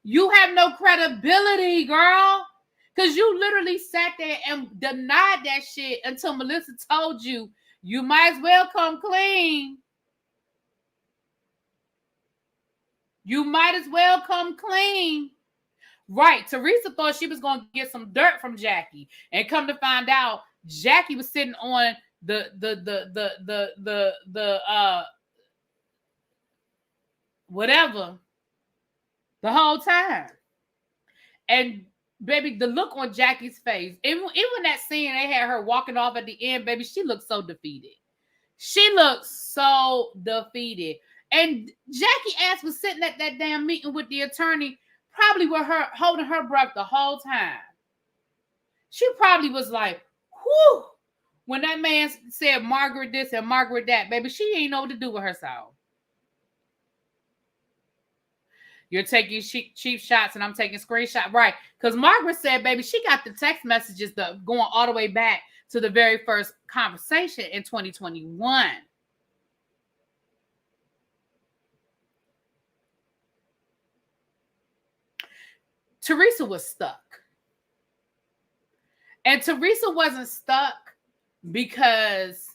You have no credibility, girl. Because you literally sat there and denied that shit until Melissa told you, you might as well come clean. You might as well come clean. Right. Teresa thought she was going to get some dirt from Jackie. And come to find out, Jackie was sitting on the whatever the whole time. And baby, the look on Jackie's face, even that scene they had her walking off at the end, baby, she looked so defeated. She looked so defeated. And Jackie ass was sitting at that damn meeting with the attorney, probably with her holding her breath the whole time. She probably was like, whew. When that man said Margaret this and Margaret that, baby, she ain't know what to do with herself. You're taking cheap shots and I'm taking screenshots. Right. Because Margaret said, baby, she got the text messages going all the way back to the very first conversation in 2021. Teresa was stuck. And Teresa wasn't stuck because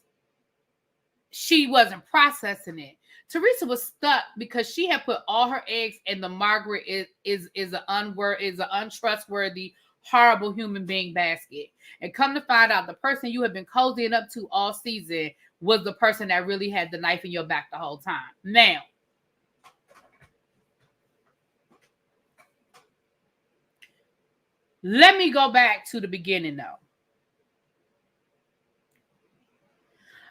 she wasn't processing it. Teresa was stuck because she had put all her eggs in the Margaret is an untrustworthy, horrible human being basket. And come to find out, the person you have been cozying up to all season was the person that really had the knife in your back the whole time. Now, let me go back to the beginning though.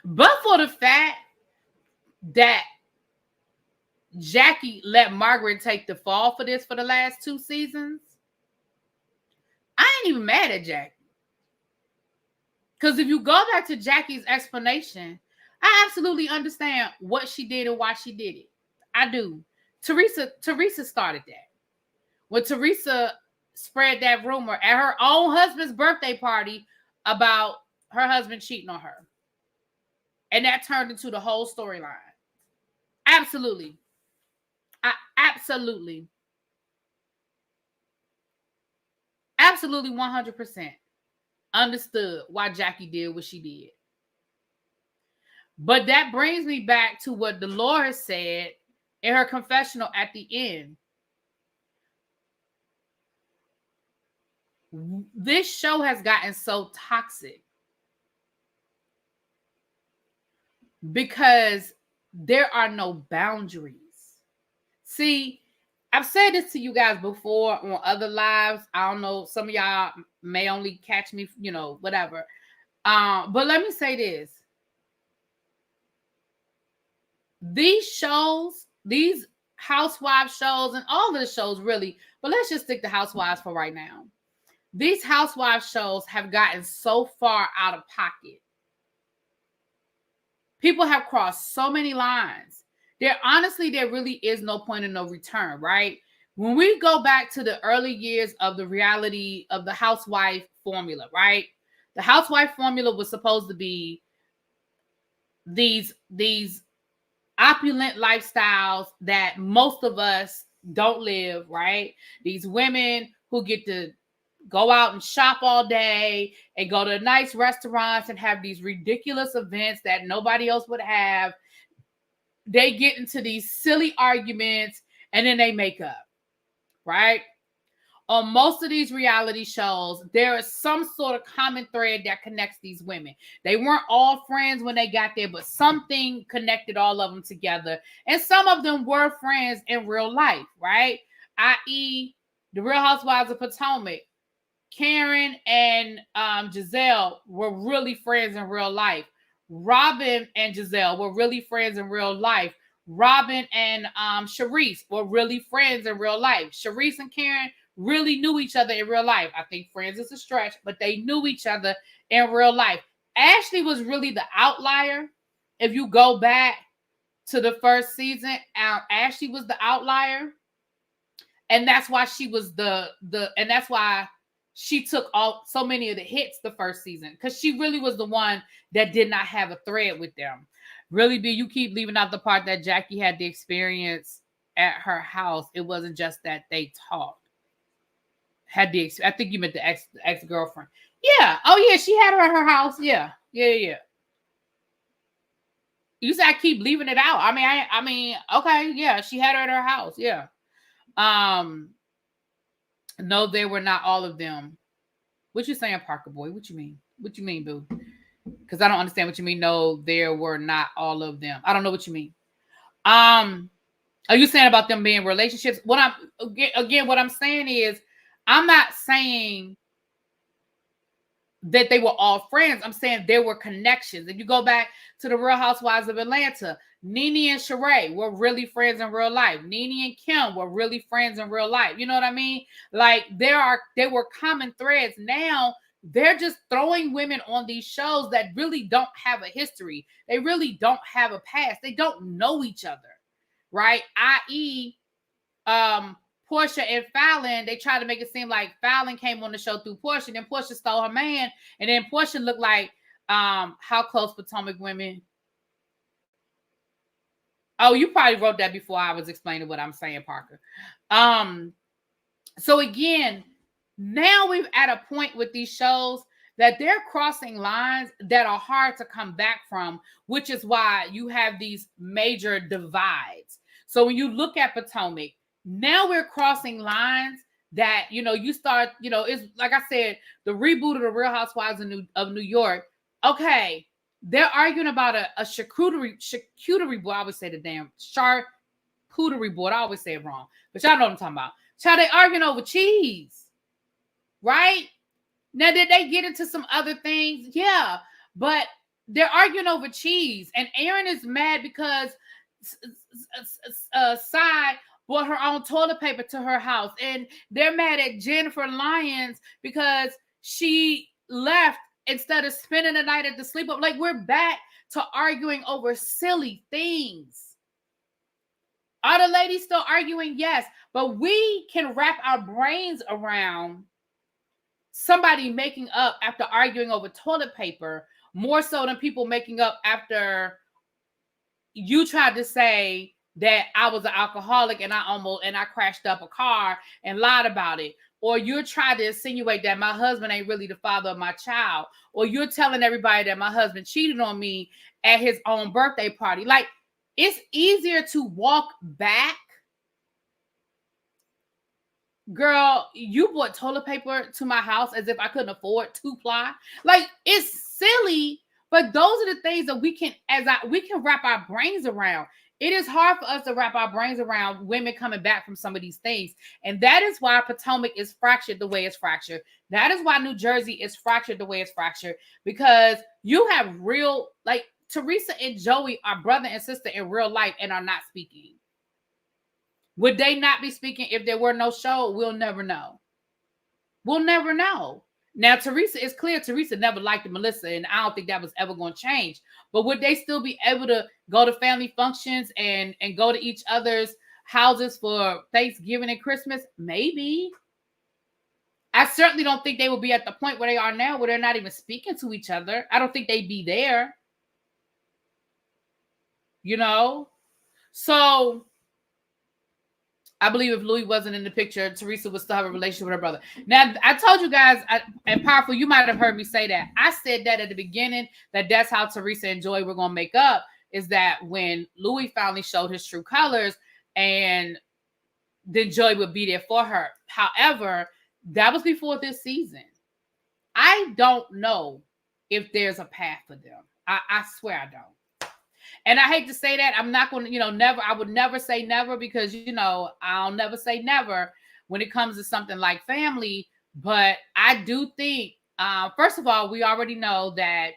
But for the fact that Jackie let Margaret take the fall for this for the last 2 seasons, I ain't even mad at Jackie. Because if you go back to Jackie's explanation, I absolutely understand what she did and why she did it. I do. Teresa started that. When Teresa spread that rumor at her own husband's birthday party about her husband cheating on her. And that turned into the whole storyline. Absolutely. Absolutely 100% understood why Jackie did what she did. But that brings me back to what Dolores said in her confessional at the end. This show has gotten so toxic because there are no boundaries. See, I've said this to you guys before on other lives. I don't know, some of y'all may only catch me, whatever. But let me say this. These shows, these Housewives shows, and all of the shows really, but let's just stick to Housewives for right now. These Housewives shows have gotten so far out of pocket. People have crossed so many lines. There really is no point of no return, right? When we go back to the early years of the reality of the housewife formula, right? The housewife formula was supposed to be these opulent lifestyles that most of us don't live, right? These women who get to go out and shop all day and go to nice restaurants and have these ridiculous events that nobody else would have. They get into these silly arguments and then they make up, right? On most of these reality shows, there is some sort of common thread that connects these women. They weren't all friends when they got there, but something connected all of them together. And some of them were friends in real life, right? I.e., the Real Housewives of Potomac. Karen and Giselle were really friends in real life. Robin and Giselle were really friends in real life. Robin and Charisse were really friends in real life. Charisse and Karen really knew each other in real life. I think friends is a stretch, but they knew each other in real life. Ashley was really the outlier. If you go back to the first season, Ashley was the outlier. And that's why she was and that's why she took so many of the hits the first season, because she really was the one that did not have a thread with them. Really, B, you keep leaving out the part that Jackie had the experience at her house. It wasn't just that they talked. I think you meant the ex-girlfriend. Yeah. Oh, yeah. She had her at her house. Yeah. You said I keep leaving it out. I mean, okay. Yeah. She had her at her house. Yeah. No, they were not all of them. What you saying, Parker boy? What you mean? What you mean, boo? Because I don't understand what you mean. No, there were not all of them. I don't know what you mean. Are you saying about them being relationships? What I'm saying is, I'm not saying that they were all friends. I'm saying there were connections. If you go back to the Real Housewives of Atlanta, Nene and Sheree were really friends in real life. Nene and Kim were really friends in real life. You know what I mean? Like there were common threads. Now they're just throwing women on these shows that really don't have a history. They really don't have a past. They don't know each other, right? I.e., Portia and Fallon, they tried to make it seem like Fallon came on the show through Portia, then Portia stole her man, and then Portia looked like how close Potomac women. Oh, you probably wrote that before I was explaining what I'm saying, Parker. So again, now we're at a point with these shows that they're crossing lines that are hard to come back from, which is why you have these major divides. So when you look at Potomac, now we're crossing lines that, you start, it's like I said, the reboot of the Real Housewives of New York. Okay, they're arguing about a charcuterie board. I always say the damn charcuterie board. I always say it wrong, but y'all know what I'm talking about. Child, they arguing over cheese, right? Now, did they get into some other things? Yeah, but they're arguing over cheese, and Aaron is mad because Sai brought her own toilet paper to her house, and they're mad at Jennifer Lyons because she left instead of spending the night at the sleepover. Like, we're back to arguing over silly things. Are the ladies still arguing? Yes, but we can wrap our brains around somebody making up after arguing over toilet paper more so than people making up after you tried to say that I was an alcoholic and I crashed up a car and lied about it. Or you're trying to insinuate that my husband ain't really the father of my child. Or you're telling everybody that my husband cheated on me at his own birthday party. Like, it's easier to walk back. Girl, you bought toilet paper to my house as if I couldn't afford 2-ply. Like, it's silly, but those are the things that we can wrap our brains around. It is hard for us to wrap our brains around women coming back from some of these things. And that is why Potomac is fractured the way it's fractured. That is why New Jersey is fractured the way it's fractured. Because you have like Teresa and Joey are brother and sister in real life and are not speaking. Would they not be speaking if there were no show? We'll never know. We'll never know. Now, Teresa is clear. Teresa never liked Melissa, and I don't think that was ever going to change. But would they still be able to go to family functions and go to each other's houses for Thanksgiving and Christmas? Maybe. I certainly don't think they will be at the point where they are now, where they're not even speaking to each other. I don't think they'd be there. So I believe if Louis wasn't in the picture, Teresa would still have a relationship with her brother. Now, I told you guys, and Powerful, you might have heard me say that. I said that at the beginning, that's how Teresa and Joy were going to make up, is that when Louis finally showed his true colors, and then Joy would be there for her. However, that was before this season. I don't know if there's a path for them. I swear I don't. And I hate to say that. I'm not going to, never. I would never say never because, I'll never say never when it comes to something like family. But I do think, first of all, we already know that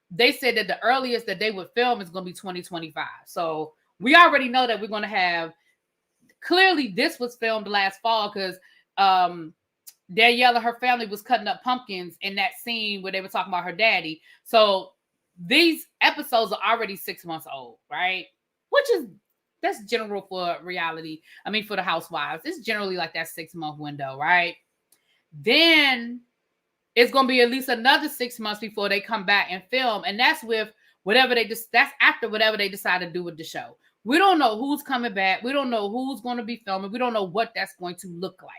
they said that the earliest that they would film is going to be 2025. So we already know that we're going to have, clearly this was filmed last fall because Danielle and her family was cutting up pumpkins in that scene where they were talking about her daddy. So these episodes are already 6 months old, right? That's general for reality. I mean, for the Housewives, it's generally like that 6-month window, right? Then it's going to be at least another 6 months before they come back and film. And that's with that's after whatever they decide to do with the show. We don't know who's coming back. We don't know who's going to be filming. We don't know what that's going to look like.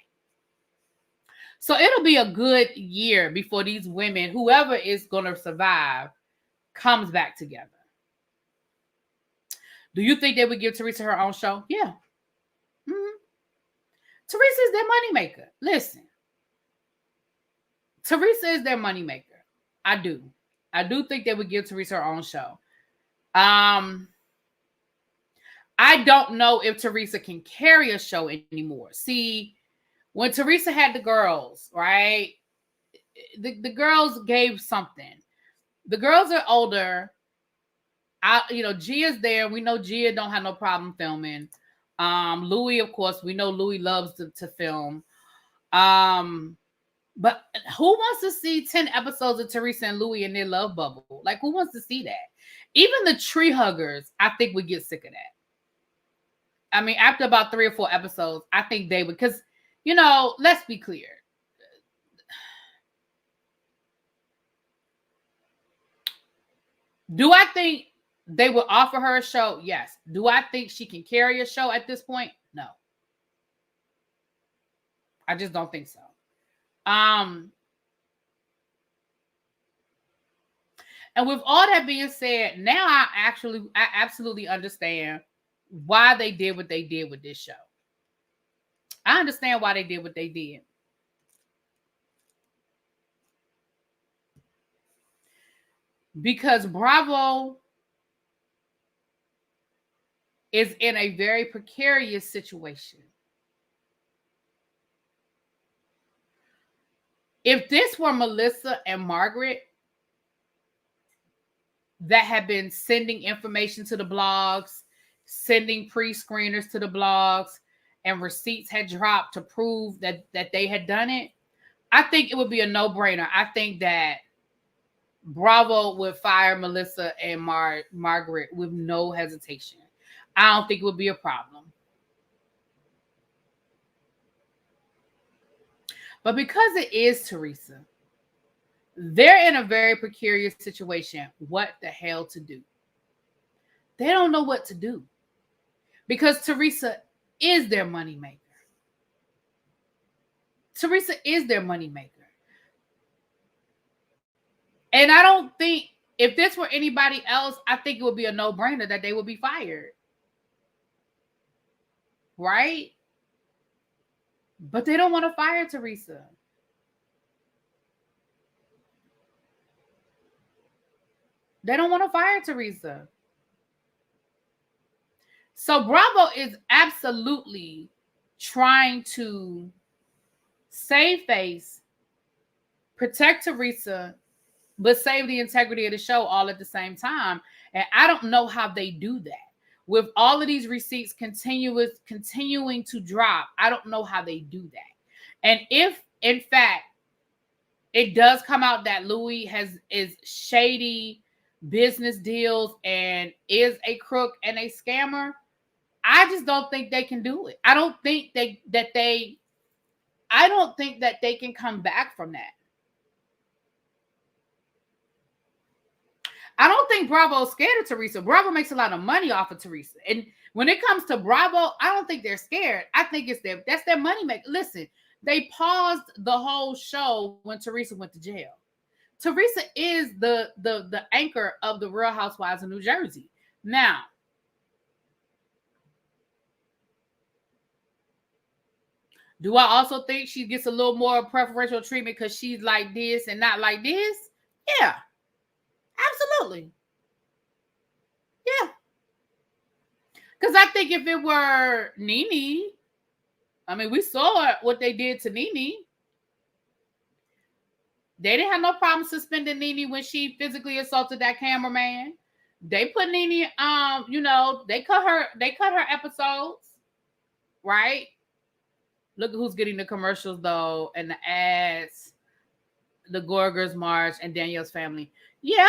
So it'll be a good year before these women, whoever is going to survive, comes back together. Do you think they would give Teresa her own show? Yeah. Mm-hmm. Teresa is their moneymaker. Listen. Teresa is their moneymaker. I do. I do think they would give Teresa her own show. I don't know if Teresa can carry a show anymore. See, when Teresa had the girls, right? The girls gave something. The girls are older. Gia's there. We know Gia don't have no problem filming. Louis, of course, we know Louis loves to film. But who wants to see 10 episodes of Teresa and Louis in their love bubble? Like, who wants to see that? Even the tree huggers, I think, would get sick of that. I mean, after about 3 or 4 episodes, I think they would, because, let's be clear. Do I think they would offer her a show? Yes. Do I think she can carry a show at this point? No. I just don't think so. And with all that being said, now I absolutely understand why they did what they did with this show. I understand why they did what they did. Because Bravo is in a very precarious situation. If this were Melissa and Margaret that had been sending information to the blogs, sending pre-screeners to the blogs, and receipts had dropped to prove that they had done it, I think it would be a no-brainer. I think that Bravo would fire Melissa and Margaret with no hesitation. I don't think it would be a problem. But because it is Teresa, they're in a very precarious situation. What the hell to do? They don't know what to do. Because Teresa is their moneymaker. Teresa is their moneymaker. And I don't think, if this were anybody else, I think it would be a no-brainer that they would be fired. Right? But they don't want to fire Teresa. They don't want to fire Teresa. So Bravo is absolutely trying to save face, protect Teresa, but save the integrity of the show all at the same time. And I don't know how they do that. With all of these receipts continuing to drop, I don't know how they do that. And if, in fact, it does come out that Louis is shady business deals and is a crook and a scammer, I just don't think they can do it. I don't think that they can come back from that. I don't think Bravo is scared of Teresa. Bravo makes a lot of money off of Teresa. And when it comes to Bravo, I don't think they're scared. I think that's their money maker. Listen, they paused the whole show when Teresa went to jail. Teresa is the anchor of the Real Housewives of New Jersey. Now, do I also think she gets a little more preferential treatment because she's like this and not like this? Yeah. Absolutely. Yeah. Because I think if it were Nene, I mean, we saw what they did to Nene. They didn't have no problem suspending Nene when she physically assaulted that cameraman. They put Nene, they cut her episodes, right? Look at who's getting the commercials though, and the ads, the Gorgers March and Danielle's family. Yeah.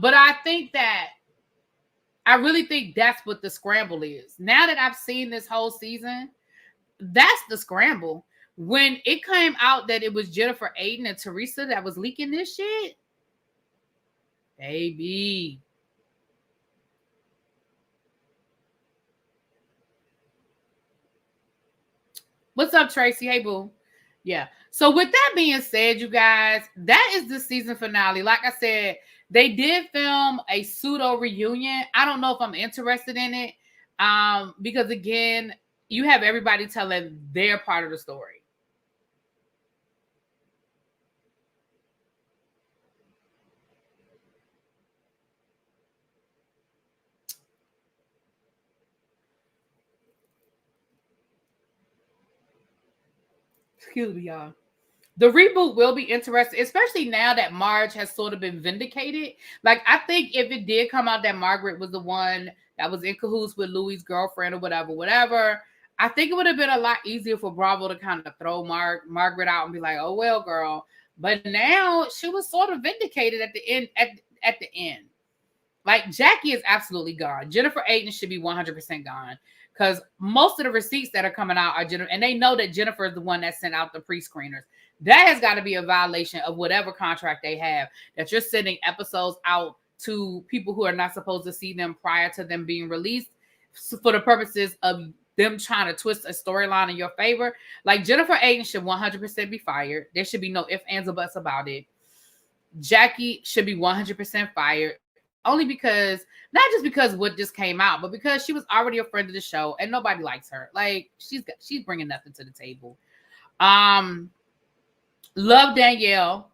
But I really think that's what the scramble is. Now that I've seen this whole season, that's the scramble. When it came out that it was Jennifer Aiden and Teresa that was leaking this shit, baby. What's up, Tracy? Hey, boo. Yeah. So with that being said, you guys, that is the season finale. Like I said, they did film a pseudo reunion. I don't know if I'm interested in it. Because again, you have everybody telling their part of the story. Excuse me, y'all. The reboot will be interesting, especially now that Marge has sort of been vindicated. Like, I think if it did come out that Margaret was the one that was in cahoots with Louis' girlfriend or whatever, I think it would have been a lot easier for Bravo to kind of throw Margaret out and be like, oh, well, girl. But now she was sort of vindicated at the end. At the end. Like, Jackie is absolutely gone. Jennifer Aiden should be 100% gone. Because most of the receipts that are coming out are Jennifer, and they know that Jennifer is the one that sent out the pre-screeners. That has got to be a violation of whatever contract they have, that you're sending episodes out to people who are not supposed to see them prior to them being released for the purposes of them trying to twist a storyline in your favor. Like Jennifer Aiden should 100% be fired. There should be no ifs, ands, or buts about it. Jackie should be 100% fired. Only because, not just because what just came out, but because she was already a friend of the show and nobody likes her. Like she's bringing nothing to the table. Love Danielle.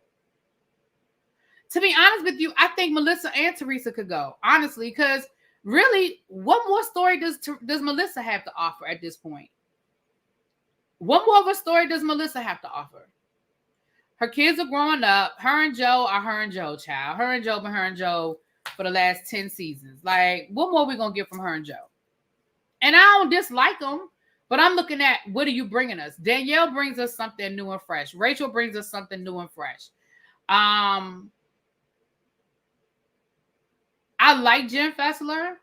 To be honest with you, I think Melissa and Teresa could go, honestly, because really, what more story does Melissa have to offer at this point? What more of a story does Melissa have to offer? Her kids are growing up. Her and Joe are her and Joe, child. Her and Joe been her and Joe for the last 10 seasons. Like, what more we going to get from her and Joe? And I don't dislike them, but I'm looking at, what are you bringing us? Danielle brings us something new and fresh. Rachel brings us something new and fresh. I like Jen Fessler.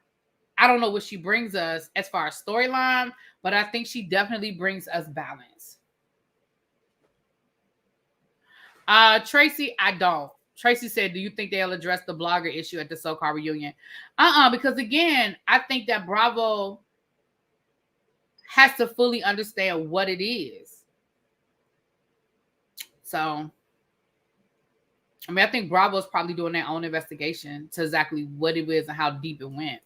I don't know what she brings us as far as storyline, but I think she definitely brings us balance. Tracy, I don't. Tracy said, do you think they'll address the blogger issue at the so-called reunion? Because again, I think that Bravo has to fully understand what it is. So, I mean, I think Bravo's probably doing their own investigation to exactly what it is and how deep it went.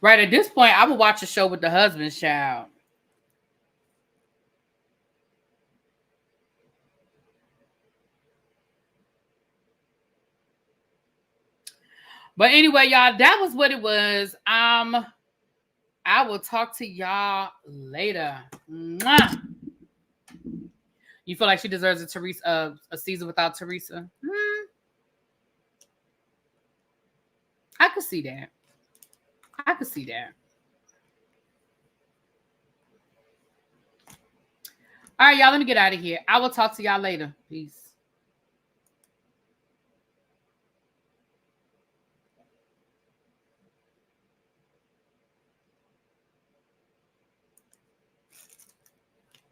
Right at this point, I would watch a show with the husband's child. But anyway, y'all, that was what it was. I will talk to y'all later. Mwah. You feel like she deserves a season without Teresa? I could see that. I could see that. All right, y'all, let me get out of here. I will talk to y'all later. Peace.